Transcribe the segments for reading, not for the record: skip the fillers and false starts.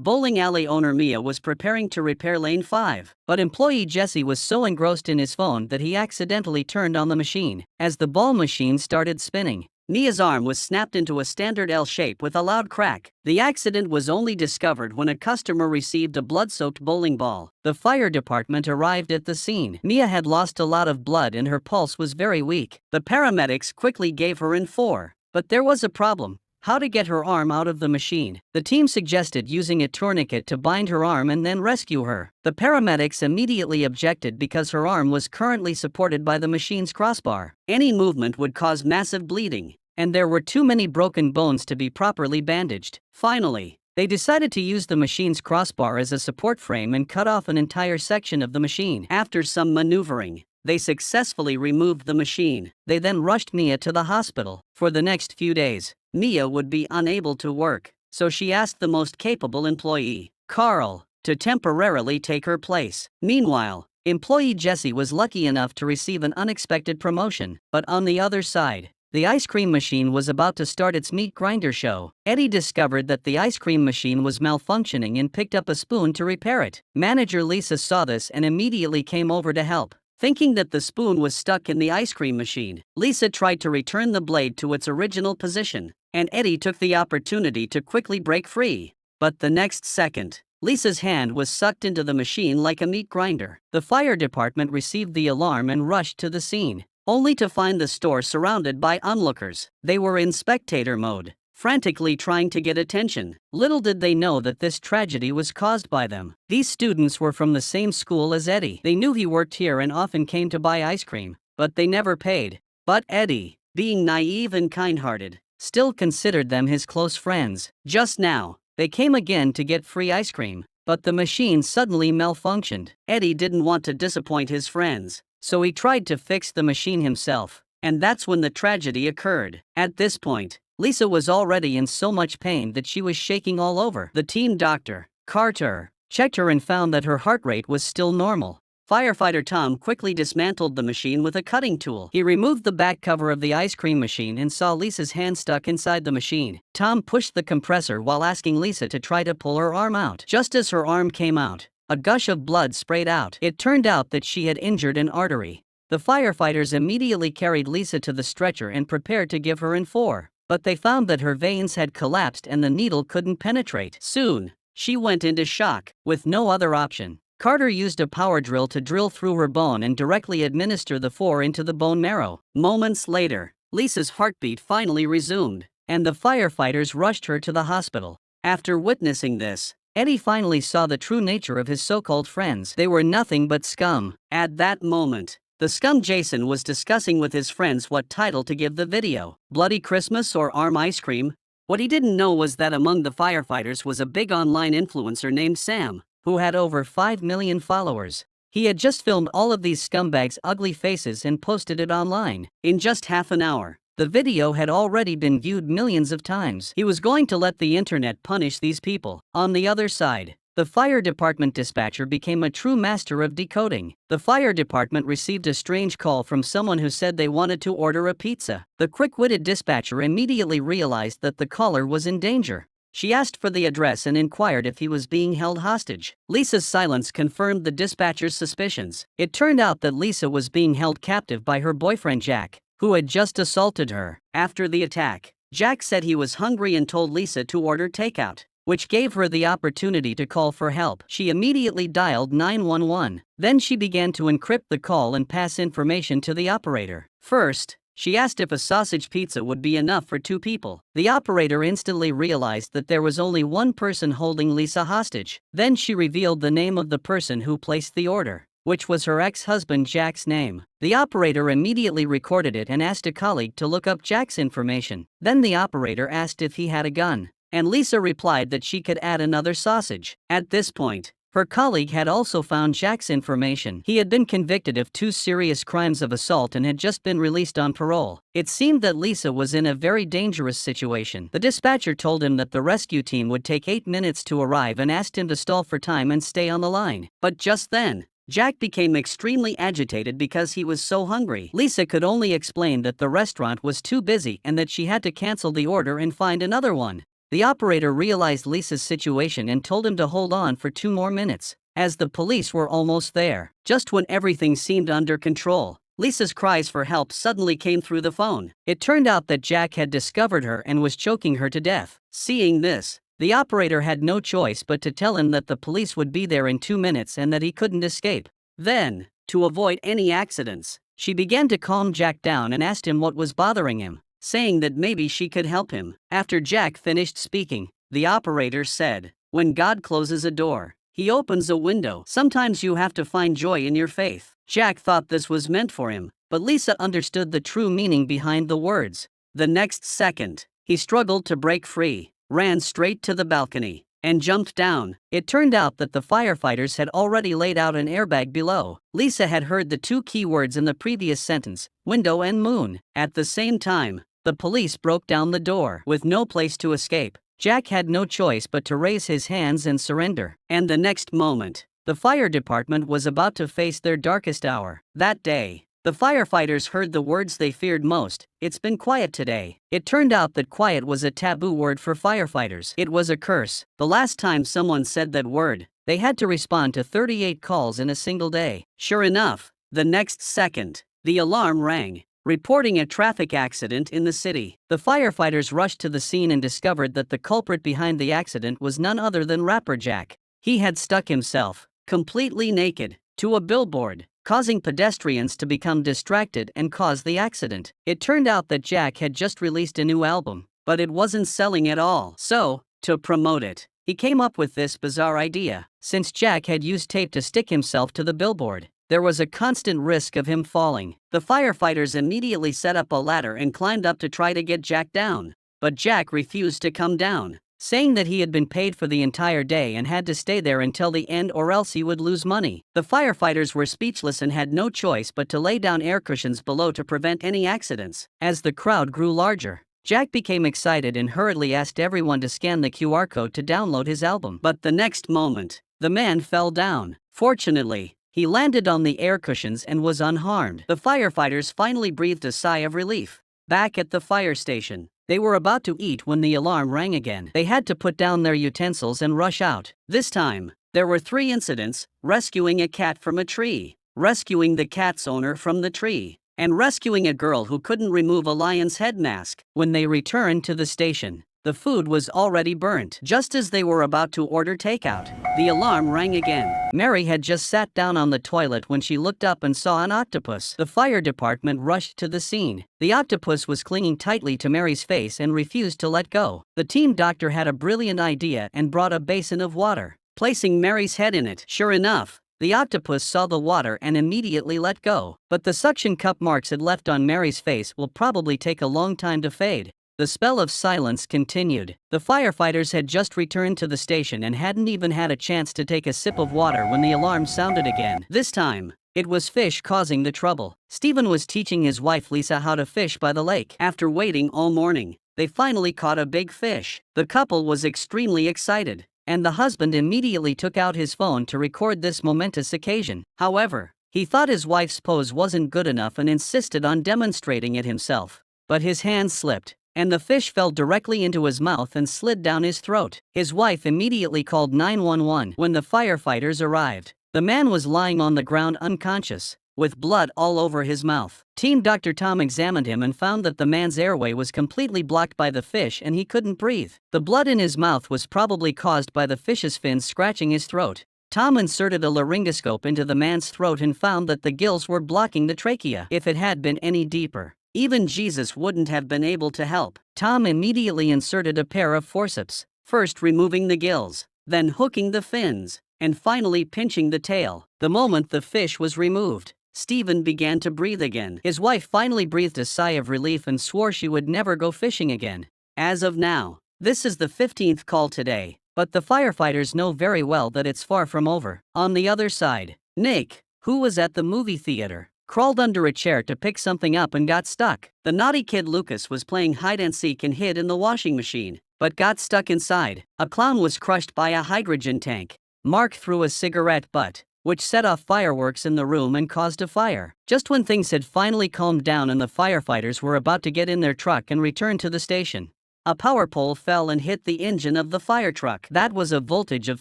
Bowling alley owner Mia was preparing to repair lane 5, but employee Jesse was so engrossed in his phone that he accidentally turned on the machine. As the ball machine started spinning, Mia's arm was snapped into a standard L shape with a loud crack. The accident was only discovered when a customer received a blood-soaked bowling ball. The fire department arrived at the scene. Mia had lost a lot of blood and her pulse was very weak. The paramedics quickly gave her in 4, but there was a problem: how to get her arm out of the machine. The team suggested using a tourniquet to bind her arm and then rescue her. The paramedics immediately objected because her arm was currently supported by the machine's crossbar. Any movement would cause massive bleeding, and there were too many broken bones to be properly bandaged. Finally, they decided to use the machine's crossbar as a support frame and cut off an entire section of the machine. After some maneuvering, they successfully removed the machine. They then rushed Mia to the hospital. For the next few days, Mia would be unable to work, so she asked the most capable employee, Carl, to temporarily take her place. Meanwhile, employee Jesse was lucky enough to receive an unexpected promotion. But on the other side, the ice cream machine was about to start its meat grinder show. Eddie discovered that the ice cream machine was malfunctioning and picked up a spoon to repair it. Manager Lisa saw this and immediately came over to help. Thinking that the spoon was stuck in the ice cream machine, Lisa tried to return the blade to its original position, and Eddie took the opportunity to quickly break free. But the next second, Lisa's hand was sucked into the machine like a meat grinder. The fire department received the alarm and rushed to the scene, only to find the store surrounded by onlookers. They were in spectator mode, frantically trying to get attention. Little did they know that this tragedy was caused by them. These students were from the same school as Eddie. They knew he worked here and often came to buy ice cream, but they never paid. But Eddie, being naive and kind-hearted, still considered them his close friends. Just now, they came again to get free ice cream, but the machine suddenly malfunctioned. Eddie didn't want to disappoint his friends, so he tried to fix the machine himself, and that's when the tragedy occurred. At this point, Lisa was already in so much pain that she was shaking all over. The team doctor, Carter, checked her and found that her heart rate was still normal. Firefighter Tom quickly dismantled the machine with a cutting tool. He removed the back cover of the ice cream machine and saw Lisa's hand stuck inside the machine. Tom pushed the compressor while asking Lisa to try to pull her arm out. Just as her arm came out, a gush of blood sprayed out. It turned out that she had injured an artery. The firefighters immediately carried Lisa to the stretcher and prepared to give her in 4. But they found that her veins had collapsed and the needle couldn't penetrate. Soon, she went into shock. With no other option, Carter used a power drill to drill through her bone and directly administer the 4 into the bone marrow. Moments later, Lisa's heartbeat finally resumed, and the firefighters rushed her to the hospital. After witnessing this, Eddie finally saw the true nature of his so-called friends. They were nothing but scum. At that moment, the scum Jason was discussing with his friends what title to give the video: Bloody Christmas or Arm Ice Cream? What he didn't know was that among the firefighters was a big online influencer named Sam, who had over 5 million followers. He had just filmed all of these scumbags' ugly faces and posted it online. In just half an hour, the video had already been viewed millions of times. He was going to let the internet punish these people. On the other side, the fire department dispatcher became a true master of decoding. The fire department received a strange call from someone who said they wanted to order a pizza. The quick-witted dispatcher immediately realized that the caller was in danger. She asked for the address and inquired if he was being held hostage. Lisa's silence confirmed the dispatcher's suspicions. It turned out that Lisa was being held captive by her boyfriend Jack, who had just assaulted her. After the attack, Jack said he was hungry and told Lisa to order takeout, which gave her the opportunity to call for help. She immediately dialed 911. Then she began to encrypt the call and pass information to the operator. First, she asked if a sausage pizza would be enough for 2 people. The operator instantly realized that there was only one person holding Lisa hostage. Then she revealed the name of the person who placed the order, which was her ex-husband Jack's name. The operator immediately recorded it and asked a colleague to look up Jack's information. Then the operator asked if he had a gun, and Lisa replied that she could add another sausage. At this point, her colleague had also found Jack's information. He had been convicted of 2 serious crimes of assault and had just been released on parole. It seemed that Lisa was in a very dangerous situation. The dispatcher told him that the rescue team would take 8 minutes to arrive and asked him to stall for time and stay on the line. But just then, Jack became extremely agitated because he was so hungry. Lisa could only explain that the restaurant was too busy and that she had to cancel the order and find another one. The operator realized Lisa's situation and told him to hold on for 2 more minutes, as the police were almost there. Just when everything seemed under control, Lisa's cries for help suddenly came through the phone. It turned out that Jack had discovered her and was choking her to death. Seeing this, the operator had no choice but to tell him that the police would be there in 2 minutes and that he couldn't escape. Then, to avoid any accidents, she began to calm Jack down and asked him what was bothering him, saying that maybe she could help him. After Jack finished speaking, the operator said, "When God closes a door, He opens a window. Sometimes you have to find joy in your faith." Jack thought this was meant for him, but Lisa understood the true meaning behind the words. The next second, he struggled to break free, ran straight to the balcony, and jumped down. It turned out that the firefighters had already laid out an airbag below. Lisa had heard the two key words in the previous sentence, window and moon. At the same time, the police broke down the door. With no place to escape, Jack had no choice but to raise his hands and surrender. And the next moment, the fire department was about to face their darkest hour. That day, the firefighters heard the words they feared most: "It's been quiet today." It turned out that quiet was a taboo word for firefighters. It was a curse. The last time someone said that word, they had to respond to 38 calls in a single day. Sure enough, the next second, the alarm rang, reporting a traffic accident in the city. The firefighters rushed to the scene and discovered that the culprit behind the accident was none other than rapper Jack. He had stuck himself, completely naked, to a billboard, causing pedestrians to become distracted and cause the accident. It turned out that Jack had just released a new album, but it wasn't selling at all. So, to promote it, he came up with this bizarre idea. Since Jack had used tape to stick himself to the billboard, there was a constant risk of him falling. The firefighters immediately set up a ladder and climbed up to try to get Jack down. But Jack refused to come down, saying that he had been paid for the entire day and had to stay there until the end or else he would lose money. The firefighters were speechless and had no choice but to lay down air cushions below to prevent any accidents. As the crowd grew larger, Jack became excited and hurriedly asked everyone to scan the QR code to download his album. But the next moment, the man fell down. Fortunately, he landed on the air cushions and was unharmed. The firefighters finally breathed a sigh of relief. Back at the fire station, they were about to eat when the alarm rang again. They had to put down their utensils and rush out. This time, there were 3 incidents: rescuing a cat from a tree, rescuing the cat's owner from the tree, and rescuing a girl who couldn't remove a lion's head mask. When they returned to the station, the food was already burnt. Just as they were about to order takeout, the alarm rang again. Mary had just sat down on the toilet when she looked up and saw an octopus. The fire department rushed to the scene. The octopus was clinging tightly to Mary's face and refused to let go. The team doctor had a brilliant idea and brought a basin of water, placing Mary's head in it. Sure enough, the octopus saw the water and immediately let go. But the suction cup marks it left on Mary's face will probably take a long time to fade. The spell of silence continued. The firefighters had just returned to the station and hadn't even had a chance to take a sip of water when the alarm sounded again. This time, it was fish causing the trouble. Stephen was teaching his wife Lisa how to fish by the lake. After waiting all morning, they finally caught a big fish. The couple was extremely excited, and the husband immediately took out his phone to record this momentous occasion. However, he thought his wife's pose wasn't good enough and insisted on demonstrating it himself. But his hand slipped, and the fish fell directly into his mouth and slid down his throat. His wife immediately called 911. When the firefighters arrived, the man was lying on the ground unconscious, with blood all over his mouth. Team Dr. Tom examined him and found that the man's airway was completely blocked by the fish and he couldn't breathe. The blood in his mouth was probably caused by the fish's fins scratching his throat. Tom inserted a laryngoscope into the man's throat and found that the gills were blocking the trachea. If it had been any deeper, even Jesus wouldn't have been able to help. Tom immediately inserted a pair of forceps, first removing the gills, then hooking the fins, and finally pinching the tail. The moment the fish was removed, Stephen began to breathe again. His wife finally breathed a sigh of relief and swore she would never go fishing again. As of now, this is the 15th call today, but the firefighters know very well that it's far from over. On the other side, Nick, who was at the movie theater, crawled under a chair to pick something up and got stuck. The naughty kid Lucas was playing hide-and-seek and hid in the washing machine, but got stuck inside. A clown was crushed by a hydrogen tank. Mark threw a cigarette butt, which set off fireworks in the room and caused a fire. Just when things had finally calmed down and the firefighters were about to get in their truck and return to the station, A power pole fell and hit the engine of the fire truck. That was a voltage of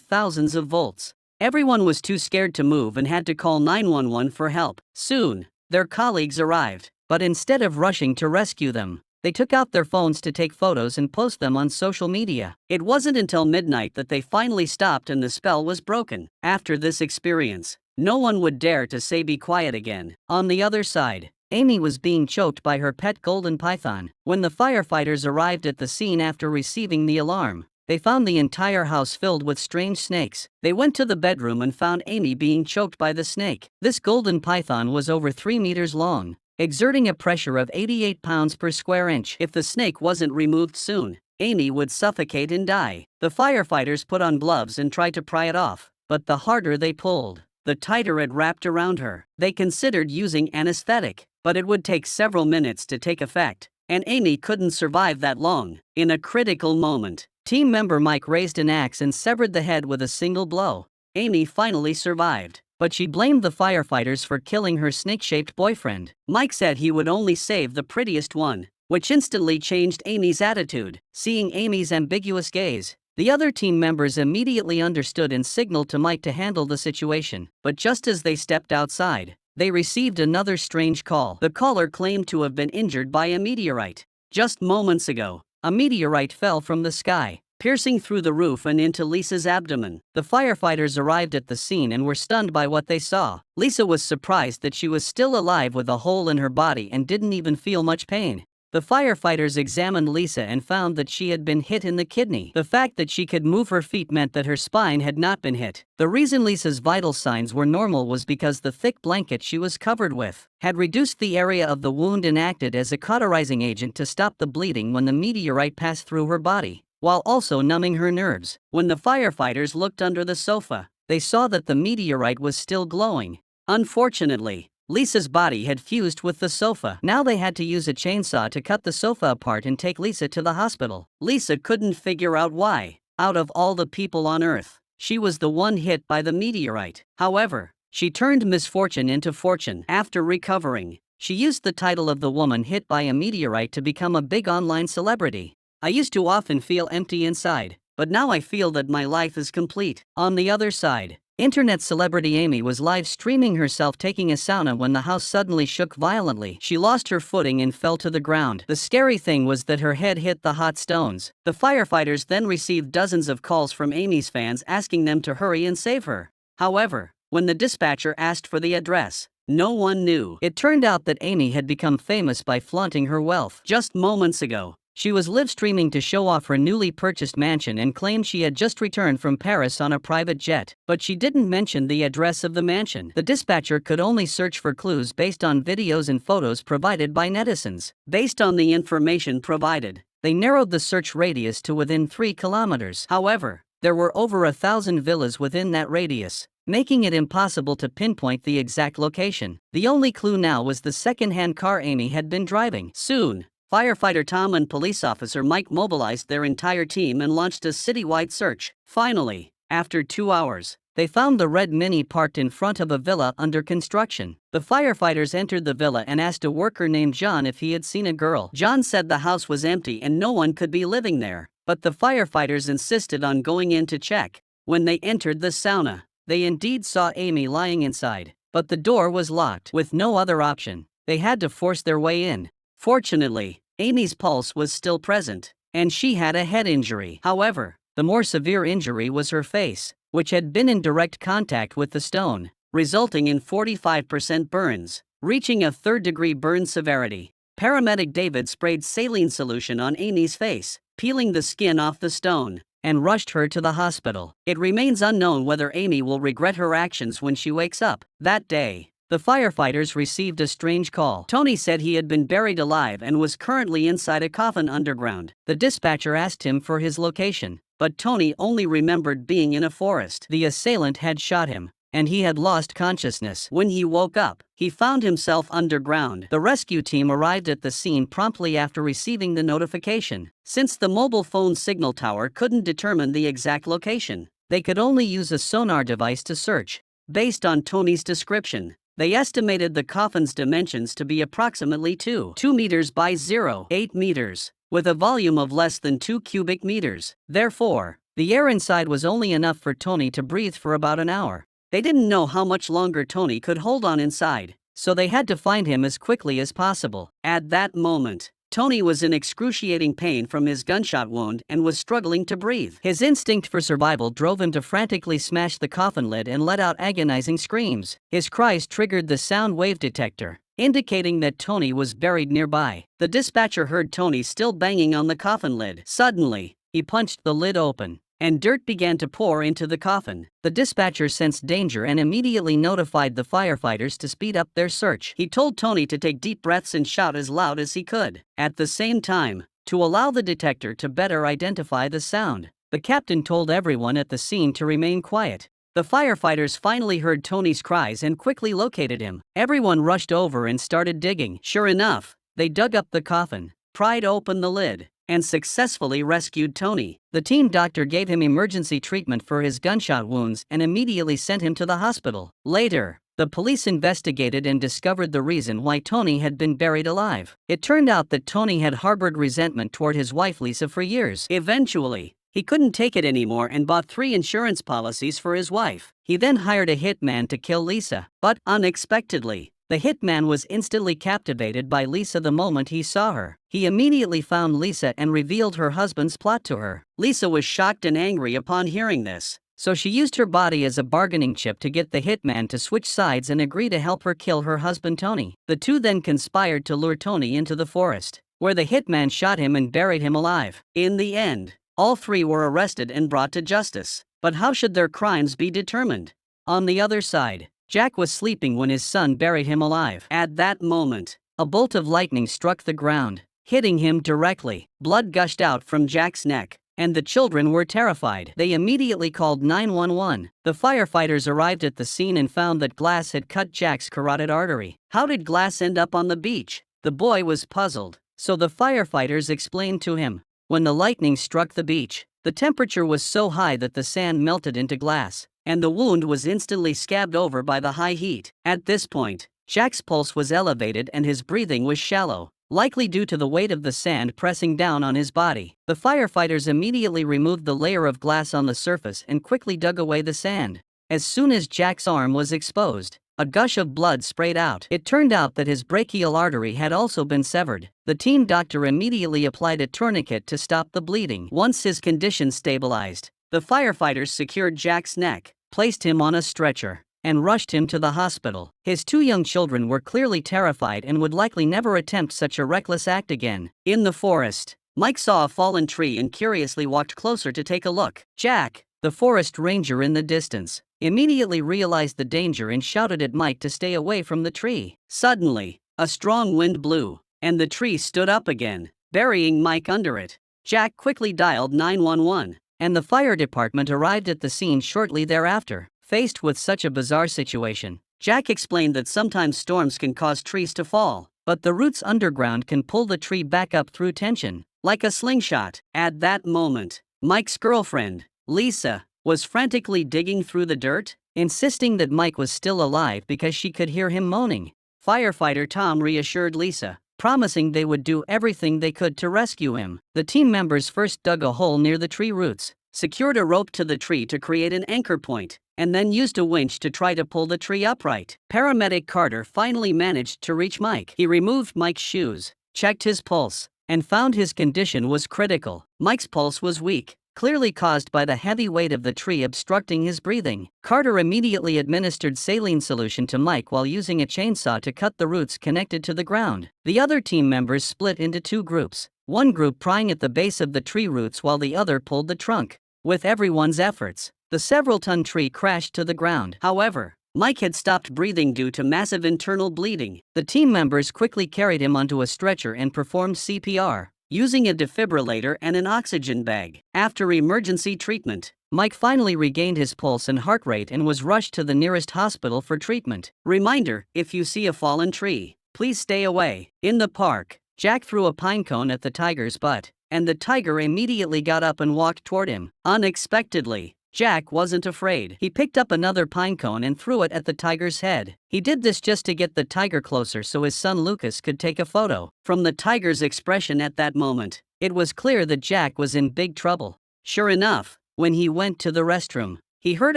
thousands of volts. Everyone was too scared to move and had to call 911 for help. Soon, their colleagues arrived, but instead of rushing to rescue them, they took out their phones to take photos and post them on social media. It wasn't until midnight that they finally stopped and the spell was broken. After this experience, no one would dare to say be quiet again. On the other side, Amy was being choked by her pet golden python. When the firefighters arrived at the scene after receiving the alarm, they found the entire house filled with strange snakes. They went to the bedroom and found Amy being choked by the snake. This golden python was over 3 meters long, exerting a pressure of 88 pounds per square inch. If the snake wasn't removed soon, Amy would suffocate and die. The firefighters put on gloves and tried to pry it off, but the harder they pulled, the tighter it wrapped around her. They considered using anesthetic, but it would take several minutes to take effect, and Amy couldn't survive that long. In a critical moment, team member Mike raised an axe and severed the head with a single blow. Amy finally survived, but she blamed the firefighters for killing her snake-shaped boyfriend. Mike said he would only save the prettiest one, which instantly changed Amy's attitude. Seeing Amy's ambiguous gaze, the other team members immediately understood and signaled to Mike to handle the situation. But just as they stepped outside, they received another strange call. The caller claimed to have been injured by a meteorite. Just moments ago, a meteorite fell from the sky, piercing through the roof and into Lisa's abdomen. The firefighters arrived at the scene and were stunned by what they saw. Lisa was surprised that she was still alive with a hole in her body and didn't even feel much pain. The firefighters examined Lisa and found that she had been hit in the kidney. The fact that she could move her feet meant that her spine had not been hit. The reason Lisa's vital signs were normal was because the thick blanket she was covered with had reduced the area of the wound and acted as a cauterizing agent to stop the bleeding when the meteorite passed through her body, while also numbing her nerves. When the firefighters looked under the sofa, they saw that the meteorite was still glowing. Unfortunately, Lisa's body had fused with the sofa. Now they had to use a chainsaw to cut the sofa apart and take Lisa to the hospital. Lisa couldn't figure out why, out of all the people on Earth, she was the one hit by the meteorite. However, she turned misfortune into fortune. After recovering, she used the title of the woman hit by a meteorite to become a big online celebrity. I used to often feel empty inside, but now I feel that my life is complete. On the other side, internet celebrity Amy was live streaming herself taking a sauna when the house suddenly shook violently. She lost her footing and fell to the ground. The scary thing was that her head hit the hot stones. The firefighters then received dozens of calls from Amy's fans asking them to hurry and save her. However, when the dispatcher asked for the address, no one knew. It turned out that Amy had become famous by flaunting her wealth. Just moments ago, she was live streaming to show off her newly purchased mansion and claimed she had just returned from Paris on a private jet, but she didn't mention the address of the mansion. The dispatcher could only search for clues based on videos and photos provided by netizens. Based on the information provided, they narrowed the search radius to within 3 kilometers. However, there were over 1,000 villas within that radius, making it impossible to pinpoint the exact location. The only clue now was the second-hand car Amy had been driving. Soon, firefighter Tom and police officer Mike mobilized their entire team and launched a citywide search. Finally, after 2 hours, they found the red Mini parked in front of a villa under construction. The firefighters entered the villa and asked a worker named John if he had seen a girl. John said the house was empty and no one could be living there, but the firefighters insisted on going in to check. When they entered the sauna, they indeed saw Amy lying inside, but the door was locked. With no other option, they had to force their way in. Fortunately, Amy's pulse was still present, and she had a head injury. However, the more severe injury was her face, which had been in direct contact with the stone, resulting in 45% burns, reaching a 3rd-degree burn severity. Paramedic David sprayed saline solution on Amy's face, peeling the skin off the stone, and rushed her to the hospital. It remains unknown whether Amy will regret her actions when she wakes up. That day, the firefighters received a strange call. Tony said he had been buried alive and was currently inside a coffin underground. The dispatcher asked him for his location, but Tony only remembered being in a forest. The assailant had shot him, and he had lost consciousness. When he woke up, he found himself underground. The rescue team arrived at the scene promptly after receiving the notification. Since the mobile phone signal tower couldn't determine the exact location, they could only use a sonar device to search. Based on Tony's description, they estimated the coffin's dimensions to be approximately 2 meters by 0.8 meters, with a volume of less than 2 cubic meters. Therefore, the air inside was only enough for Tony to breathe for about an hour. They didn't know how much longer Tony could hold on inside, so they had to find him as quickly as possible. At that moment, Tony was in excruciating pain from his gunshot wound and was struggling to breathe. His instinct for survival drove him to frantically smash the coffin lid and let out agonizing screams. His cries triggered the sound wave detector, indicating that Tony was buried nearby. The dispatcher heard Tony still banging on the coffin lid. Suddenly, he punched the lid open, and dirt began to pour into the coffin. The dispatcher sensed danger and immediately notified the firefighters to speed up their search. He told Tony to take deep breaths and shout as loud as he could. At the same time, to allow the detector to better identify the sound, the captain told everyone at the scene to remain quiet. The firefighters finally heard Tony's cries and quickly located him. Everyone rushed over and started digging. Sure enough, they dug up the coffin, pried open the lid, and successfully rescued Tony. The team doctor gave him emergency treatment for his gunshot wounds and immediately sent him to the hospital. Later, the police investigated and discovered the reason why Tony had been buried alive. It turned out that Tony had harbored resentment toward his wife Lisa for years. Eventually, he couldn't take it anymore and bought 3 insurance policies for his wife. He then hired a hitman to kill Lisa, but unexpectedly, the hitman was instantly captivated by Lisa the moment he saw her. He immediately found Lisa and revealed her husband's plot to her. Lisa was shocked and angry upon hearing this, so she used her body as a bargaining chip to get the hitman to switch sides and agree to help her kill her husband Tony. The two then conspired to lure Tony into the forest, where the hitman shot him and buried him alive. In the end, all 3 were arrested and brought to justice. But how should their crimes be determined? On the other side, Jack was sleeping when his son buried him alive. At that moment, a bolt of lightning struck the ground, hitting him directly. Blood gushed out from Jack's neck, and the children were terrified. They immediately called 911. The firefighters arrived at the scene and found that glass had cut Jack's carotid artery. How did glass end up on the beach? The boy was puzzled, so the firefighters explained to him. When the lightning struck the beach, the temperature was so high that the sand melted into glass, and the wound was instantly scabbed over by the high heat. At this point, Jack's pulse was elevated and his breathing was shallow, likely due to the weight of the sand pressing down on his body. The firefighters immediately removed the layer of glass on the surface and quickly dug away the sand. As soon as Jack's arm was exposed, a gush of blood sprayed out. It turned out that his brachial artery had also been severed. The team doctor immediately applied a tourniquet to stop the bleeding. Once his condition stabilized, the firefighters secured Jack's neck, placed him on a stretcher, and rushed him to the hospital. His 2 young children were clearly terrified and would likely never attempt such a reckless act again. In the forest, Mike saw a fallen tree and curiously walked closer to take a look. Jack, the forest ranger in the distance, immediately realized the danger and shouted at Mike to stay away from the tree. Suddenly, a strong wind blew, and the tree stood up again, burying Mike under it. Jack quickly dialed 911, and the fire department arrived at the scene shortly thereafter. Faced with such a bizarre situation, Jack explained that sometimes storms can cause trees to fall, but the roots underground can pull the tree back up through tension, like a slingshot. At that moment, Mike's girlfriend, Lisa, was frantically digging through the dirt, insisting that Mike was still alive because she could hear him moaning. Firefighter Tom reassured Lisa, promising they would do everything they could to rescue him. The team members first dug a hole near the tree roots, secured a rope to the tree to create an anchor point, and then used a winch to try to pull the tree upright. Paramedic Carter finally managed to reach Mike. He removed Mike's shoes, checked his pulse, and found his condition was critical. Mike's pulse was weak, clearly caused by the heavy weight of the tree obstructing his breathing. Carter immediately administered saline solution to Mike while using a chainsaw to cut the roots connected to the ground. The other team members split into 2 groups, one group prying at the base of the tree roots while the other pulled the trunk. With everyone's efforts, the several-ton tree crashed to the ground. However, Mike had stopped breathing due to massive internal bleeding. The team members quickly carried him onto a stretcher and performed CPR, using a defibrillator and an oxygen bag. After emergency treatment, Mike finally regained his pulse and heart rate and was rushed to the nearest hospital for treatment. Reminder: if you see a fallen tree, please stay away. In the park, Jack threw a pine cone at the tiger's butt, and the tiger immediately got up and walked toward him. Unexpectedly, Jack wasn't afraid. He picked up another pine cone and threw it at the tiger's head. He did this just to get the tiger closer so his son Lucas could take a photo. From the tiger's expression at that moment, it was clear that Jack was in big trouble. Sure enough, when he went to the restroom, he heard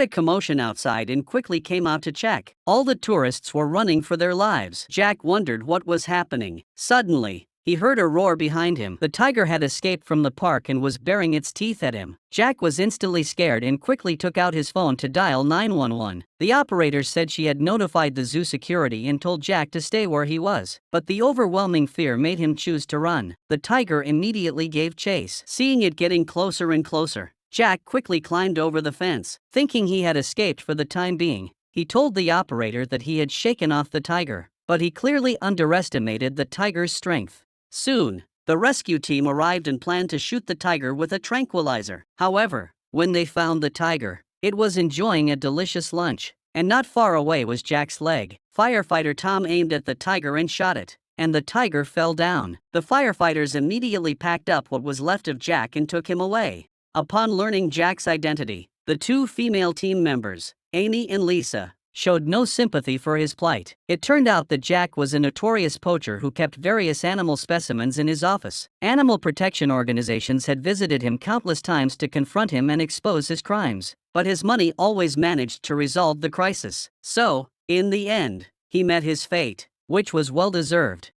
a commotion outside and quickly came out to check. All the tourists were running for their lives. Jack wondered what was happening. Suddenly, he heard a roar behind him. The tiger had escaped from the park and was baring its teeth at him. Jack was instantly scared and quickly took out his phone to dial 911. The operator said she had notified the zoo security and told Jack to stay where he was. But the overwhelming fear made him choose to run. The tiger immediately gave chase. Seeing it getting closer and closer, Jack quickly climbed over the fence. Thinking he had escaped for the time being, he told the operator that he had shaken off the tiger, but he clearly underestimated the tiger's strength. Soon, the rescue team arrived and planned to shoot the tiger with a tranquilizer. However, when they found the tiger, it was enjoying a delicious lunch, and not far away was Jack's leg. Firefighter Tom aimed at the tiger and shot it, and the tiger fell down. The firefighters immediately packed up what was left of Jack and took him away. Upon learning Jack's identity, the two female team members, Amy and Lisa, showed no sympathy for his plight. It turned out that Jack was a notorious poacher who kept various animal specimens in his office. Animal protection organizations had visited him countless times to confront him and expose his crimes, but his money always managed to resolve the crisis. So, in the end, he met his fate, which was well deserved.